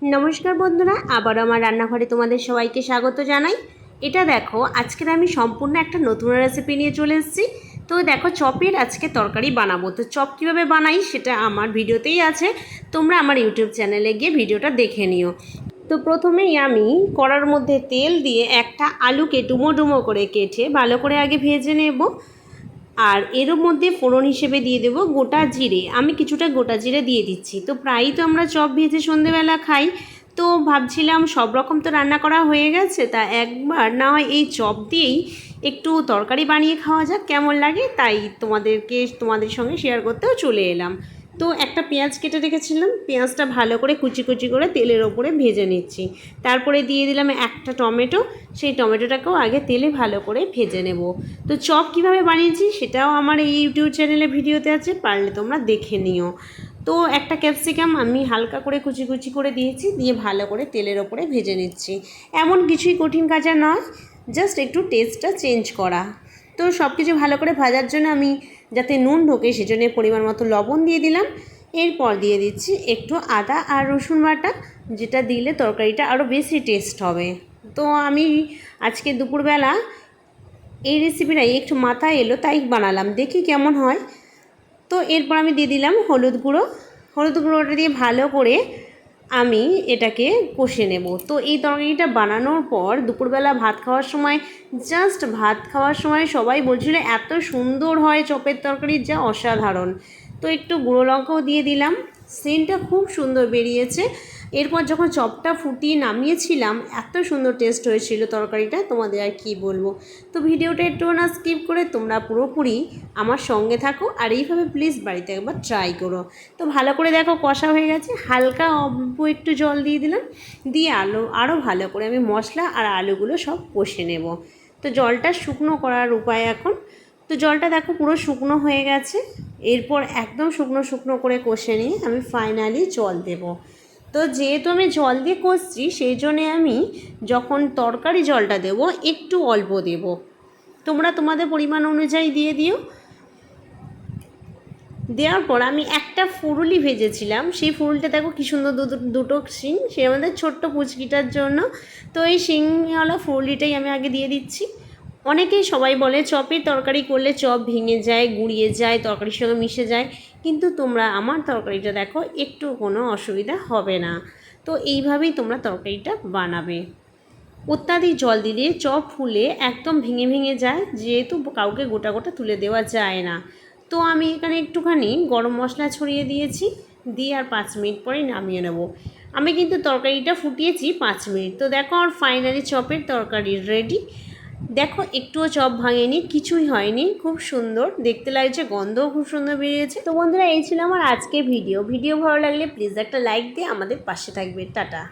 नमस्कार बंधुरा आबार आमार रान्नाघरे तुम्हादेर सबाइके स्वागत जानाई। এটা দেখো আজকে আমি সম্পূর্ণ একটা নতুন রেসিপি নিয়ে চলে এসেছি। তো দেখো চপের আজকে তরকারি বানাবো। তো চপ কিভাবে বানাই সেটা আমার ভিডিওতেই আছে, তোমরা আমার ইউটিউব চ্যানেলে গিয়ে ভিডিওটা দেখে নিও। তো প্রথমেই আমি কড়ার মধ্যে তেল দিয়ে একটা আলুকে ডুমো ডুমো করে কেটে ভালো করে আগে ভেজে নেব। আর এর মধ্যে ফোড়ন হিসেবে দিয়ে দেব গোটা জিরে। আমি কিছুটা গোটা জিরে দিয়ে দিচ্ছি। তো প্রায়ই তো আমরা চপ ভেজে সন্ধেবেলা খাই, তো ভাবছিলাম সব রকম তো রান্না করা হয়ে গেছে, তা একবার না হয় এই চপ দিয়েই একটু তরকারি বানিয়ে খাওয়া যাক কেমন লাগে, তাই তোমাদের সঙ্গে শেয়ার করতেও চলে এলাম। তো একটা পেঁয়াজ কেটে রেখেছিলাম, পেঁয়াজটা ভালো করে কুচি কুচি করে তেলের ওপরে ভেজে নিচ্ছি। তারপরে দিয়ে দিলাম একটা টমেটো, সেই টমেটোটাকেও আগে তেলে ভালো করে ভেজে নেব। তো চপ কিভাবে বানিয়েছি সেটাও আমার এই ইউটিউব চ্যানেলে ভিডিওতে আছে, পারলে তোমরা দেখে নিও। তো একটা ক্যাপসিকাম আমি হালকা করে কুচি কুচি করে দিয়েছি, দিয়ে ভালো করে তেলের ওপরে ভেজে নিচ্ছি। এমন কিছুই কঠিন কাজ নয়, জাস্ট একটু টেস্টটা চেঞ্জ করা। তো সব কিছু ভালো করে ভাজার জন্য আমি যাতে নুন ঢোকে সেজন্য পরিমাণ মতো লবণ দিয়ে দিলাম। এরপর দিয়ে দিচ্ছি একটু আদা আর রসুন বাটা, যেটা দিলে তরকারিটা আরও বেশি টেস্ট হবে। তো আমি আজকে দুপুরবেলা এই রেসিপিটাই একটু মাথায় এলো তাই বানালাম, দেখি কেমন হয়। তো এরপর আমি দিয়ে দিলাম হলুদ গুঁড়োটা দিয়ে ভালো করে আমি এটাকে কষে নেব। তো এই তরকারিটা বানানোর পর দুপুরবেলা ভাত খাওয়ার সময় সবাই বলছিল এত সুন্দর হয় চপের তরকারি, যা অসাধারণ। তো একটু গুঁড়ো লঙ্কাও দিয়ে দিলাম, সেন্টটা খুব সুন্দর বেরিয়েছে। এরপর যখন চপটা ফুটিয়ে নামিয়েছিলাম এত সুন্দর টেস্ট হয়েছিল তরকারিটা, তোমাদের আর কি বলবো। তো ভিডিওটা একটু না স্কিপ করে তোমরা পুরোপুরি আমার সঙ্গে থাকো, আর এইভাবে প্লিজ বাড়িতে একবার ট্রাই করো। তো ভালো করে দেখো কষা হয়ে গেছে, হালকা অল্প একটু জল দিয়ে দিলাম, দিয়ে আরও ভালো করে আমি মশলা আর আলুগুলো সব কষে নেব। তো জলটা শুকনো করার উপায় এখন। তো জলটা দেখো পুরো শুকনো হয়ে গেছে। এরপর একদম শুকনো করে কষে নিয়ে আমি ফাইনালি জল দেব। তো যেহেতু আমি জল দিয়ে কষছি সেই জন্যে আমি যখন তরকারি জলটা দেব একটু অল্প দেব, তোমরা তোমাদের পরিমাণ অনুযায়ী দিয়ে দিও। দেওয়ার পর আমি একটা ফুরুলি ভেজেছিলাম, সেই ফুরুলিটা দেখো কী সুন্দর দুটো শিং, সে আমাদের ছোট্ট পুচকিটার জন্য। তো এই শিংওয়ালা ফুরুলিটাই আমি আগে দিয়ে দিচ্ছি। অনেকেই সবাই বলে চপের তরকারি করলে চপ ভেঙে যায়, গুঁড়িয়ে যায়, তরকারির সঙ্গে মিশে যায়, কিন্তু তোমরা আমার তরকারিটা দেখো একটু কোনো অসুবিধা হবে না। তো এইভাবেই তোমরা তরকারিটা বানাবে। অত্যাধিক জল দিলে চপ ফুলে একদম ভেঙে যায়, যেহেতু কাউকে গোটা গোটা তুলে দেওয়া যায় না। তো আমি এখানে একটুখানি গরম মশলা ছড়িয়ে দিয়েছি, দিয়ে আর 5 মিনিট পরে নামিয়ে নেব। আমি কিন্তু তরকারিটা ফুটিয়েছি 5 মিনিট। তো দেখো আর ফাইনালি চপের তরকারি রেডি। দেখো একটুও চপ ভাঙেনি, কিছুই হয়নি, খুব সুন্দর দেখতে লাগছে, গন্ধও খুব সুন্দর বেরিয়েছে। তো বন্ধুরা এই ছিল আমার আজকের ভিডিও ভালো লাগলে প্লিজ একটা লাইক দিয়ে আমাদের পাশে থাকবে। টাটা।